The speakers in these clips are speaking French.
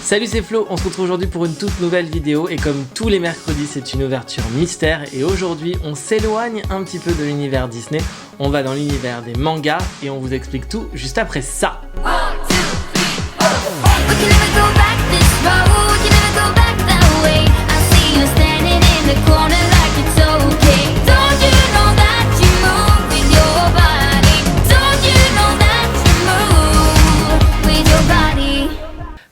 Salut, c'est Flo, on se retrouve aujourd'hui pour une toute nouvelle vidéo et comme tous les mercredis c'est une ouverture mystère et aujourd'hui on s'éloigne un petit peu de l'univers Disney, on va dans l'univers des mangas et on vous explique tout juste après ça.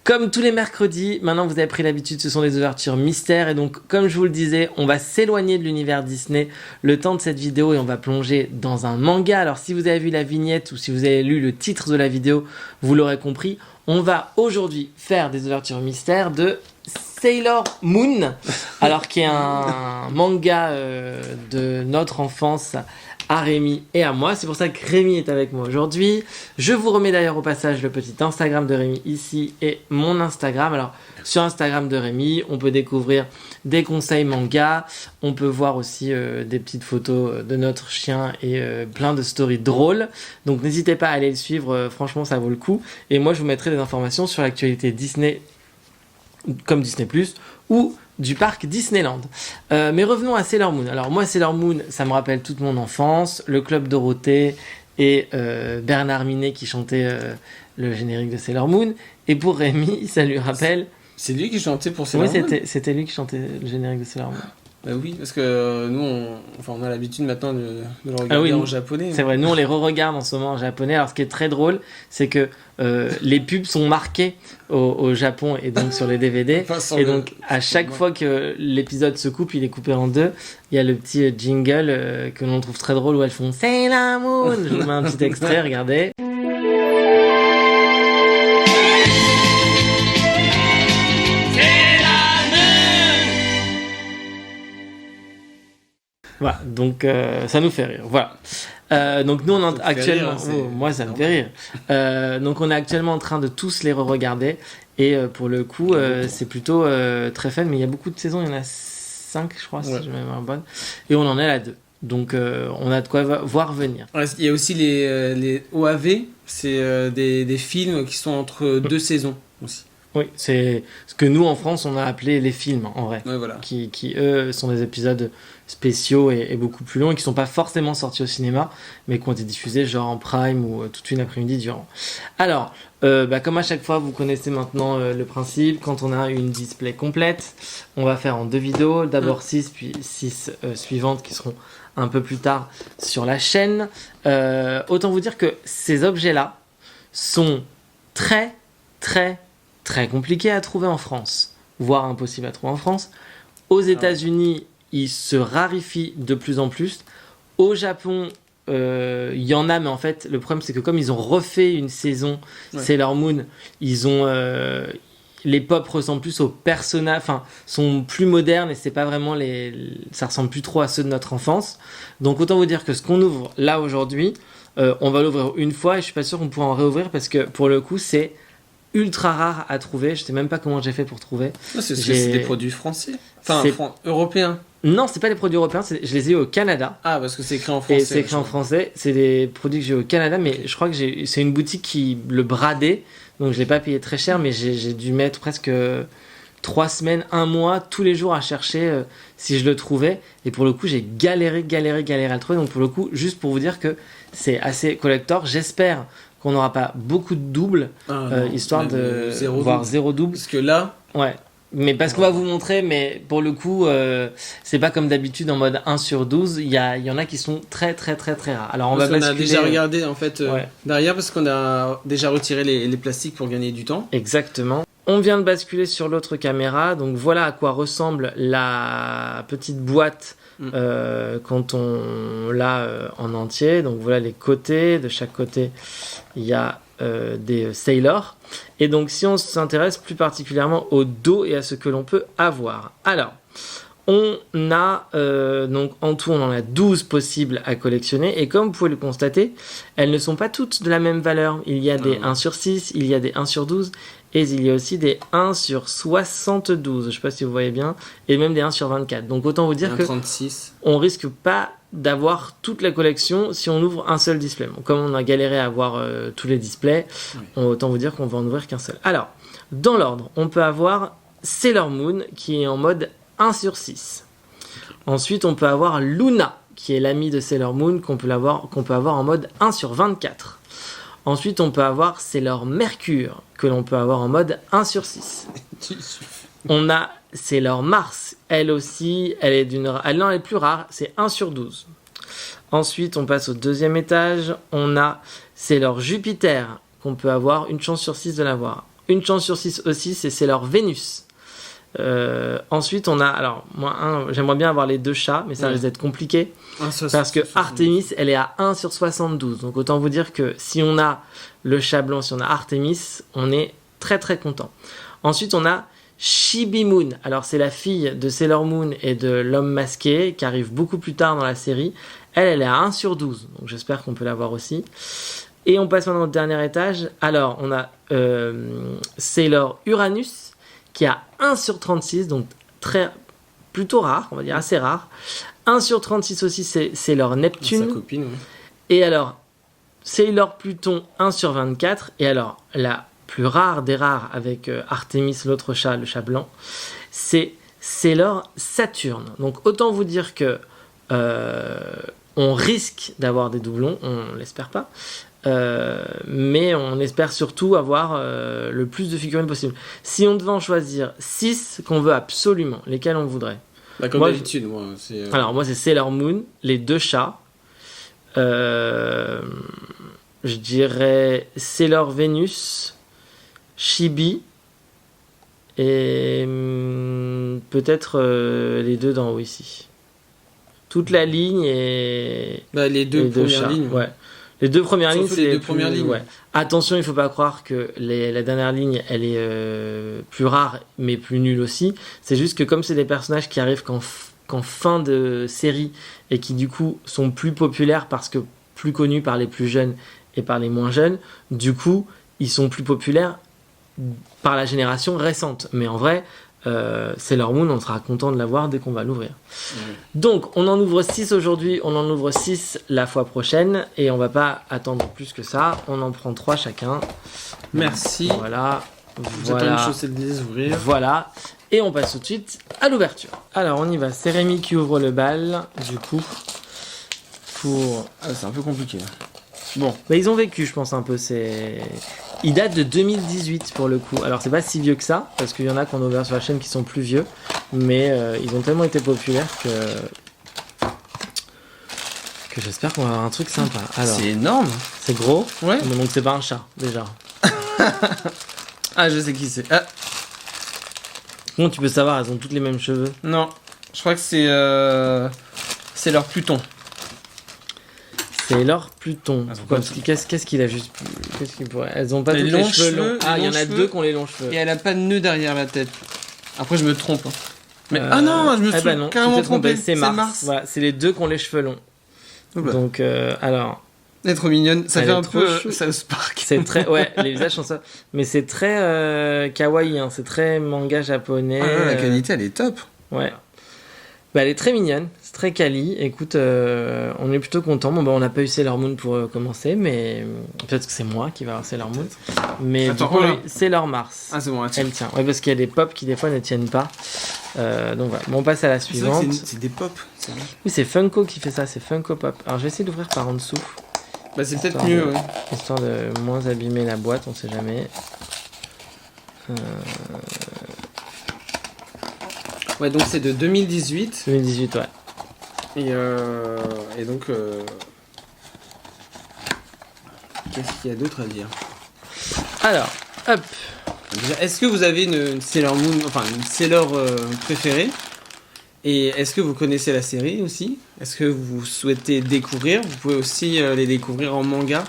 Comme tous les mercredis, maintenant vous avez pris l'habitude, ce sont des ouvertures mystères et donc comme je vous le disais, on va s'éloigner de l'univers Disney le temps de cette vidéo et on va plonger dans un manga. Alors si vous avez vu la vignette ou si vous avez lu le titre de la vidéo, vous l'aurez compris, on va aujourd'hui faire des ouvertures mystères de Sailor Moon, alors qui est un manga de notre enfance à Rémi et à moi. C'est pour ça que Rémi est avec moi aujourd'hui. Je vous remets d'ailleurs au passage le petit Instagram de Rémi ici et mon Instagram. Alors sur Instagram de Rémi, on peut découvrir des conseils manga, on peut voir aussi des petites photos de notre chien et plein de stories drôles. Donc n'hésitez pas à aller le suivre, franchement ça vaut le coup. Et moi je vous mettrai des informations sur l'actualité Disney comme Disney+, ou du parc Disneyland. Mais revenons à Sailor Moon. Alors moi, Sailor Moon, ça me rappelle toute mon enfance, le Club Dorothée et Bernard Minet qui chantait le générique de Sailor Moon. Et pour Rémi, ça lui rappelle... C'est lui qui chantait pour Sailor Moon. Oui, c'était lui qui chantait le générique de Sailor Moon. Bah oui, parce que nous, on a l'habitude maintenant de le regarder en japonais. C'est vrai, nous on les re-regarde en ce moment en japonais. Alors ce qui est très drôle, c'est que les pubs sont marquées au Japon et donc sur les DVD. Et donc à chaque fois que l'épisode se coupe, il est coupé en deux, il y a le petit jingle que l'on trouve très drôle où elles font Sailor Moon. Je vous mets un petit extrait, regardez. Voilà, donc ça nous fait rire. Voilà. Donc nous on est actuellement, moi ça me fait rire. Donc on est actuellement en train de tous les re-regarder et pour le coup c'est plutôt très fun. Mais il y a beaucoup de saisons, il y en a 5 je crois si je me mémoire bonne, et on en est à 2. Donc on a de quoi voir venir. Il y a aussi les OAV, c'est des films qui sont entre 2 saisons aussi. Oui, c'est ce que nous en France on a appelé les films en vrai, ouais, voilà. qui eux sont des épisodes spéciaux et beaucoup plus longs et qui sont pas forcément sortis au cinéma mais qui ont été diffusés genre en prime ou toute une après-midi durant. Alors, comme à chaque fois vous connaissez maintenant le principe, quand on a une display complète, on va faire en 2 vidéos, d'abord 6 puis 6 suivantes qui seront un peu plus tard sur la chaîne. Autant vous dire que ces objets-là sont très compliqués à trouver en France, voire impossible à trouver en France. Aux États-Unis, ils se raréfient de plus en plus. Au Japon, il y en a, mais en fait, le problème, c'est que comme ils ont refait une saison Sailor Moon, ils ont... les pop ressemblent plus aux personnages, enfin, sont plus modernes et c'est pas vraiment ça ressemble plus trop à ceux de notre enfance. Donc autant vous dire que ce qu'on ouvre là aujourd'hui, on va l'ouvrir une fois et je suis pas sûr qu'on pourra en réouvrir parce que pour le coup, c'est ultra rare à trouver. Je sais même pas comment j'ai fait pour trouver. Non, c'est des produits français, enfin européens. Non, c'est pas des produits européens, je les ai eu au Canada. Ah, parce que c'est écrit en français. Et c'est écrit en français, c'est des produits que j'ai eu au Canada, mais je crois que c'est une boutique qui le bradait, donc je l'ai pas payé très cher, mais j'ai dû mettre presque 3 semaines, 1 mois, tous les jours à chercher si je le trouvais. Et pour le coup, j'ai galéré à le trouver. Donc pour le coup, juste pour vous dire que c'est assez collector, j'espère qu'on n'aura pas beaucoup de doubles, histoire de voir 0 double. Parce que là... Ouais. Mais parce qu'on va vous montrer, mais pour le coup, c'est pas comme d'habitude en mode 1 sur 12, il y en a qui sont très rares. Alors on a déjà regardé en fait derrière parce qu'on a déjà retiré les plastiques pour gagner du temps. Exactement. On vient de basculer sur l'autre caméra, donc voilà à quoi ressemble la petite boîte quand on l'a en entier. Donc voilà les côtés, de chaque côté il y a des Sailor. Et donc si on s'intéresse plus particulièrement au dos et à ce que l'on peut avoir. Alors, on a, donc en tout on en a 12 possibles à collectionner. Et comme vous pouvez le constater, elles ne sont pas toutes de la même valeur. Il y a des 1 sur 6, il y a des 1 sur 12. Et il y a aussi des 1 sur 72, je ne sais pas si vous voyez bien, et même des 1 sur 24. Donc autant vous dire que 36. On risque pas d'avoir toute la collection si on ouvre un seul display. Bon, comme on a galéré à avoir tous les displays, autant vous dire qu'on va en ouvrir qu'un seul. Alors, Dans l'ordre, on peut avoir Sailor Moon qui est en mode 1/6. Ensuite, on peut avoir Luna qui est l'ami de Sailor Moon qu'on peut avoir en mode 1/24. Ensuite, on peut avoir Sailor Mercure que l'on peut avoir en mode 1/6. On a Sailor Mars, elle aussi, elle est plus rare, c'est 1/12. Ensuite, on passe au deuxième étage, on a Sailor Jupiter qu'on peut avoir une chance sur 6 de l'avoir. Une chance sur 6 aussi, c'est Sailor Vénus. Ensuite, on a, alors moi, j'aimerais bien avoir les 2 chats, mais ça risque d'être compliqué parce que Artemis, elle est à 1/72. Donc autant vous dire que si on a le chat blanc, si on a Artemis, on est très très content. Ensuite, on a Chibi Moon. Alors c'est la fille de Sailor Moon et de l'homme masqué qui arrive beaucoup plus tard dans la série. Elle est à 1/12. Donc j'espère qu'on peut l'avoir aussi. Et on passe maintenant au dernier étage. Alors on a Sailor Uranus qui a 1/36, donc plutôt rare, on va dire assez rare. 1/36 aussi, c'est Sailor Neptune. Sa copine, oui. Et alors, Sailor Pluton 1/24. Et alors, la plus rare des rares avec Artemis, l'autre chat, le chat blanc, c'est Sailor Saturne. Donc autant vous dire que on risque d'avoir des doublons, on l'espère pas. Mais on espère surtout avoir le plus de figurines possible. Si on devait en choisir 6 qu'on veut absolument, lesquels on voudrait? Bah, comme d'habitude, moi. Alors, moi, c'est Sailor Moon, les 2 chats. Je dirais Sailor Vénus, Chibi, et peut-être les 2 d'en haut ici. Toute la ligne et. Bah, les 2 premières chats. lignes. Ouais. Les 2 premières lignes, c'est les 2 premières lignes. Ouais. Attention, il ne faut pas croire que la dernière ligne, elle est plus rare, mais plus nulle aussi. C'est juste que comme c'est des personnages qui arrivent qu'en fin de série et qui du coup sont plus populaires parce que plus connus par les plus jeunes et par les moins jeunes, du coup, ils sont plus populaires par la génération récente. Mais en vrai, Sailor Moon, on sera content de l'avoir dès qu'on va l'ouvrir. Donc on en ouvre 6 aujourd'hui, on en ouvre 6 la fois prochaine et on va pas attendre plus que ça, on en prend 3 chacun. Merci. Voilà. J'attends une chaussette de les ouvrir. Voilà. Et on passe tout de suite à l'ouverture. Alors on y va, c'est Rémi qui ouvre le bal du coup pour... c'est un peu compliqué. Bon, bah, ils ont vécu je pense un peu, il date de 2018 pour le coup. Alors c'est pas si vieux que ça, parce qu'il y en a qu'on a ouvert sur la chaîne qui sont plus vieux, mais ils ont tellement été populaires que j'espère qu'on va avoir un truc sympa. Alors, c'est énorme. C'est gros. Ouais. Bon, donc c'est pas un chat déjà. Ah, je sais qui c'est. Ah. Comment tu peux savoir, elles ont toutes les mêmes cheveux? Non, je crois que c'est leur Pluton. C'est leur Pluton. Qu'est-ce qu'il a juste... Elles ont pas toutes les cheveux longs. Ah, il y en a 2 qui ont les longs cheveux. Et elle a pas de nœud derrière la tête. Après, je me trompe. Hein. Mais ah non, je me suis carrément trompé. C'est Mars. Voilà, c'est les 2 qui ont les cheveux longs. Oula. Donc, alors... Elle est trop mignonne. Ça fait un peu South Park. C'est très... Ouais, les visages sont ça. Mais c'est très kawaii. Hein. C'est très manga japonais. Ah, la qualité, elle est top. Ouais. Bah, elle est très mignonne, c'est très quali. Écoute, on est plutôt content. Bon, bah, on n'a pas eu Sailor Moon pour commencer, mais peut-être que c'est moi qui va avoir Sailor Moon. Mais attends, du coup, Sailor Mars. Ah, c'est bon, elle tient. Ouais, parce qu'il y a des pops qui des fois ne tiennent pas. Donc voilà. Bon, on passe à la suivante. C'est des pops. Oui, c'est Funko qui fait ça, c'est Funko Pop. Alors, je vais essayer d'ouvrir par en dessous. Bah, c'est peut-être mieux, ouais. Histoire de moins abîmer la boîte, on sait jamais. Ouais, donc c'est de 2018. 2018, ouais. Et donc... Qu'est-ce qu'il y a d'autre à dire? Alors, hop. Est-ce que vous avez une Sailor Moon, enfin une Sailor préférée? Et est-ce que vous connaissez la série aussi? Est-ce que vous souhaitez découvrir? Vous pouvez aussi les découvrir en manga.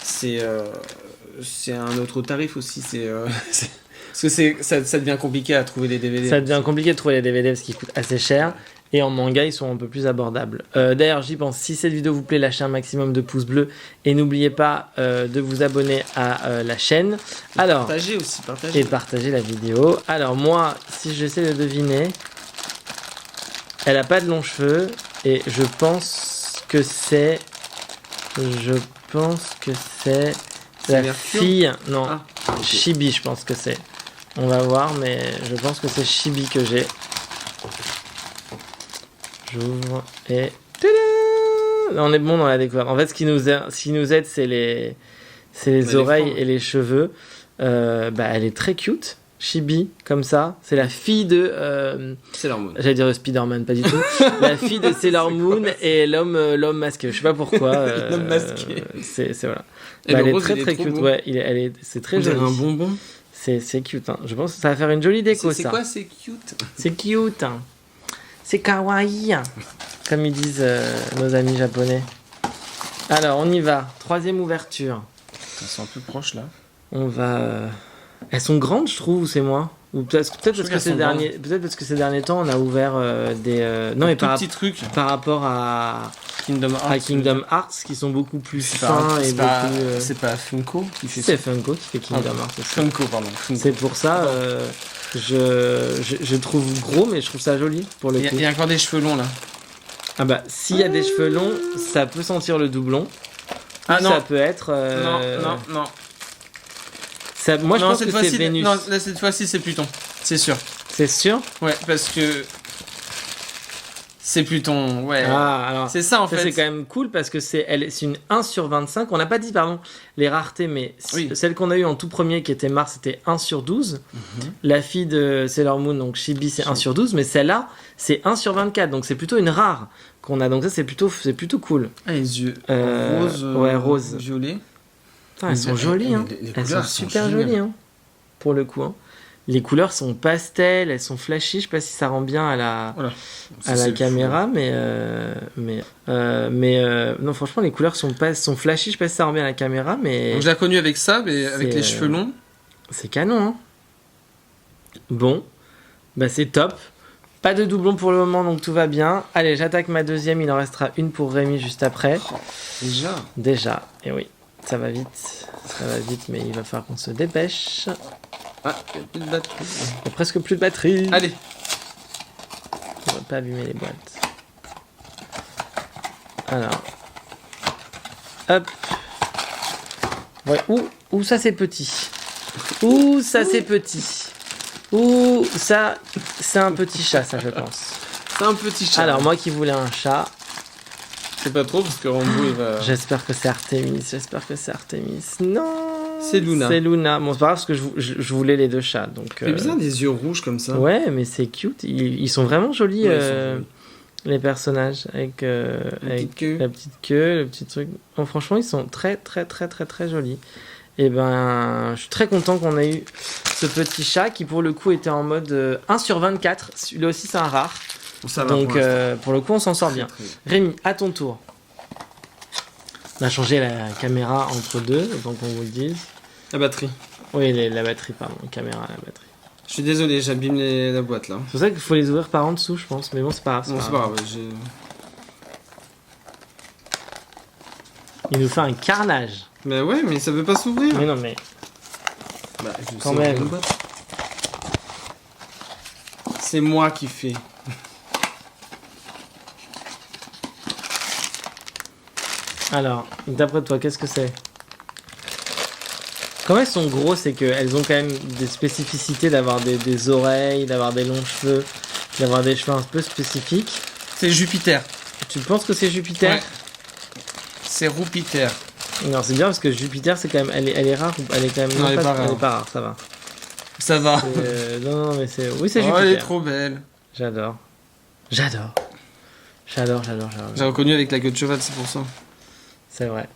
C'est un autre tarif aussi. Parce que ça devient compliqué à trouver les DVD. Ça devient compliqué de trouver les DVD parce qu'ils coûtent assez cher. Et en manga, ils sont un peu plus abordables. D'ailleurs, j'y pense. Si cette vidéo vous plaît, lâchez un maximum de pouces bleus. Et n'oubliez pas de vous abonner à la chaîne. Alors, partagez aussi. Et partagez la vidéo. Alors moi, si j'essaie de deviner, elle a pas de longs cheveux. Et je pense que c'est... la Mercure. fille... Non, okay. Chibi, je pense que c'est. On va voir, mais je pense que c'est Chibi que j'ai. J'ouvre et... Tadam, on est bon dans la découverte. En fait, ce qui nous aide, c'est les oreilles et les cheveux. Elle est très cute. Chibi, comme ça. C'est la fille de... Sailor Moon. J'allais dire de Spider-Man, pas du tout. La fille de Sailor Moon et l'homme masqué. Je sais pas pourquoi. L'homme masqué. C'est voilà. Et Elle le est rose, très il est très trop cute. beau. Ouais, c'est très On dirait joli. un bonbon. C'est cute. Hein. Je pense que ça va faire une jolie déco, C'est ça. quoi, c'est cute? C'est cute. Hein. C'est kawaii. Comme ils disent nos amis japonais. Alors, on y va. Troisième ouverture. Elles sont un peu proches là. On va... Elles sont grandes, je trouve, ou c'est moi? Ou peut-être parce que ces derniers temps, on a ouvert des... Non, mais Tout petit truc. par rapport à Kingdom Hearts, qui sont beaucoup plus fins et beaucoup... C'est pas Funko qui fait ça. C'est Funko qui fait Kingdom Hearts aussi. Funko, pardon. Funko. C'est pour ça, je trouve gros, mais je trouve ça joli, pour le coup. Il y a encore des cheveux longs là. Ah bah, s'il y a des cheveux longs, ça peut sentir le doublon. Ah non. Ça peut être... Non. Ça, moi, je pense que c'est Vénus. Non, là, cette fois-ci, c'est Pluton. C'est sûr. C'est sûr? Ouais, parce que... C'est Pluton, ouais. Ah, alors... C'est ça, en fait. C'est quand même cool parce que c'est une 1 sur 25. On n'a pas dit, pardon, les raretés, mais Oui. celle qu'on a eue en tout premier qui était Mars, c'était 1 sur 12. La fille de Sailor Moon, donc Chibi, c'est 1 sur 12. Mais celle-là, c'est 1 sur 24. Donc c'est plutôt une rare qu'on a. Donc ça, c'est plutôt cool. Ah, les yeux rose, ouais, rose. violet. Putain, elles sont jolies, hein. Les Elles sont couleurs super géniales. jolies, hein. Pour le coup, hein. Les couleurs sont pastel, elles sont flashy. Je sais pas si ça rend bien à la caméra, mais non, franchement, les couleurs sont flashy. Je sais pas si ça rend bien à la caméra, mais Donc, je l'ai connu avec ça, mais avec les cheveux longs. c'est canon, hein. Bon, bah c'est top. Pas de doublon pour le moment, donc tout va bien. Allez, j'attaque ma deuxième. Il en restera une pour Rémi juste après. Déjà, et oui, ça va vite, mais il va falloir qu'on se dépêche. Ah, il n'y a plus de batterie. Il y a presque plus de batterie. Allez. On va pas abîmer les boîtes. Alors. Hop. Ouais. Ouh, ça c'est petit. Ouh, ça c'est petit. Ouh, ça c'est un petit chat, ça je pense. C'est un petit chat. Alors, moi qui voulais un chat. C'est pas trop parce que Rambo il va. J'espère que c'est Artemis. Non. C'est Luna. C'est Luna. Bon, c'est pas grave parce que je voulais les deux chats. Donc, C'est bizarre des yeux rouges comme ça. Ouais, mais c'est cute. Ils sont vraiment jolis, Ouais, ils sont jolis. les personnages. Avec petite queue. la petite queue, le petit truc. Bon, franchement, ils sont très, très, très, très, très jolis. Et ben, je suis très content qu'on ait eu ce petit chat qui, pour le coup, était en mode 1 sur 24. Celui-là aussi, c'est un rare. Ça va Donc, pour le coup, on s'en sort bien. Rémi, à ton tour. On a changé la caméra entre deux, autant qu'on vous le dise. La batterie. Oui, la batterie, pardon. Caméra, la batterie. Je suis désolé, j'abîme la boîte là. C'est pour ça qu'il faut les ouvrir par en dessous, je pense. Mais bon, c'est pas grave. Non, c'est pas grave. Il nous fait un carnage. Mais ouais, mais ça veut pas s'ouvrir. Mais non, mais Bah, quand même. C'est moi qui fais. Alors, d'après toi, qu'est-ce que c'est? Comment elles sont gros, c'est qu'elles ont quand même des spécificités d'avoir des oreilles, d'avoir des longs cheveux, d'avoir des cheveux un peu spécifiques. C'est Jupiter. Tu penses que c'est Jupiter? Ouais. C'est Roupiter. Non, c'est bien parce que Jupiter, c'est quand même, elle est rare, elle est quand même. Non, elle est pas rare. Elle est pas rare, ça va. Ça va. Non, mais c'est. Oui, c'est Oh, Jupiter. elle est trop belle. J'adore. J'ai reconnu avec la queue de cheval, c'est pour ça. C'est vrai.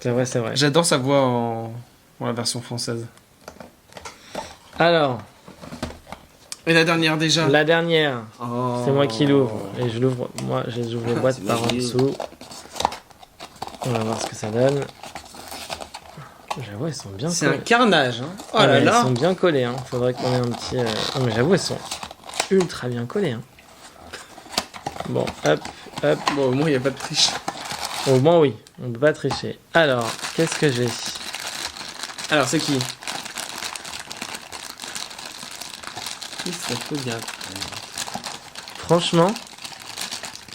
C'est vrai. J'adore sa voix en la version française. Alors, Et la dernière déjà. la dernière, Oh. c'est moi qui l'ouvre. Et je l'ouvre, moi, j'ouvre les boîtes C'est par en magique. dessous. On va voir ce que ça donne. J'avoue, elles sont bien C'est collées. un carnage. Hein. Oh Ah, là mais là. elles sont bien collées, hein. Faudrait qu'on ait un petit... Oh, mais j'avoue, elles sont ultra bien collées, hein. Bon, hop. Bon, au moins, il n'y a pas de triche. Au moins, oui. On peut pas tricher. Alors, qu'est-ce que j'ai? Alors, c'est qui? Ça peut bien. Franchement,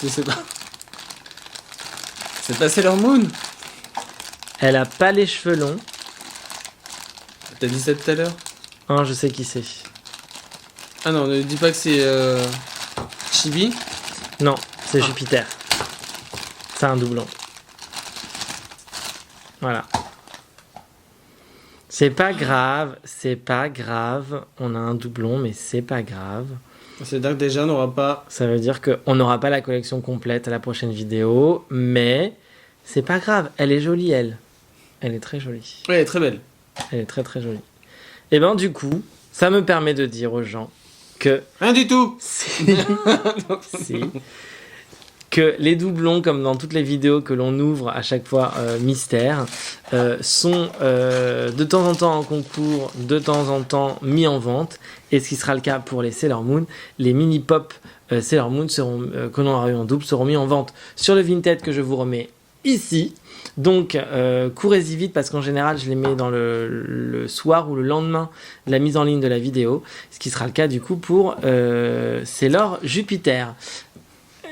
Je sais pas. C'est pas Sailor Moon. elle a pas les cheveux longs. T'as dit ça tout à l'heure? Hein, je sais qui c'est. Ah non, ne dis pas que c'est Chibi. Non, c'est Jupiter. C'est un doublon. Voilà. C'est pas grave, c'est pas grave. On a un doublon, mais c'est pas grave. C'est-à-dire que déjà, on n'aura pas... Ça veut dire qu'on n'aura pas la collection complète à la prochaine vidéo, mais c'est pas grave. Elle est jolie, elle. Elle est très jolie. Ouais, elle est très belle. Elle est très très jolie. Et ben du coup, ça me permet de dire aux gens que... Rien du tout. Si. Que les doublons, comme dans toutes les vidéos que l'on ouvre à chaque fois mystère, sont de temps en temps en concours, de temps en temps mis en vente. Et ce qui sera le cas pour les Sailor Moon, les mini-pop Sailor Moon que l'on aura eu en double seront mis en vente sur le Vinted que je vous remets ici. Donc courez-y vite parce qu'en général je les mets dans le soir ou le lendemain de la mise en ligne de la vidéo. Ce qui sera le cas du coup pour Sailor Jupiter.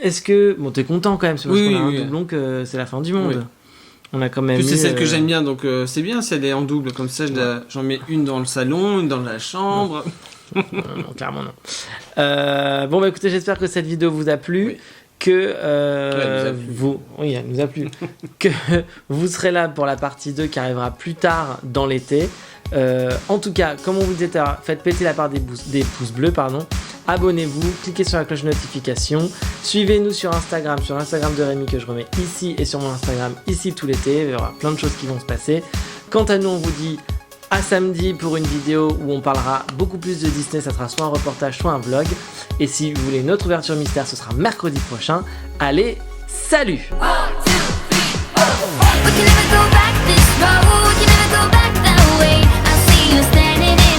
Est-ce que... Bon, t'es content quand même, c'est parce qu'on a un doublon que c'est la fin du monde. Oui. On a quand même plus c'est celle que j'aime bien, donc c'est bien si elle est en double. Comme ça, Ouais. j'en mets une dans le salon, une dans la chambre. Non, clairement non. Bon, bah écoutez, j'espère que cette vidéo vous a plu. Oui. Que elle nous a plu. Que vous serez là pour la partie 2 qui arrivera plus tard dans l'été. En tout cas, comme on vous disait, faites péter la part des pouces bleus, pardon. Abonnez-vous, cliquez sur la cloche de notification, suivez-nous sur Instagram de Rémi que je remets ici et sur mon Instagram ici tout l'été, il y aura plein de choses qui vont se passer. Quant à nous, on vous dit à samedi pour une vidéo où on parlera beaucoup plus de Disney, ça sera soit un reportage, soit un vlog. Et si vous voulez une autre ouverture mystère, ce sera mercredi prochain. Allez, salut! We can never go back this road, can never go back that way. I see you standing in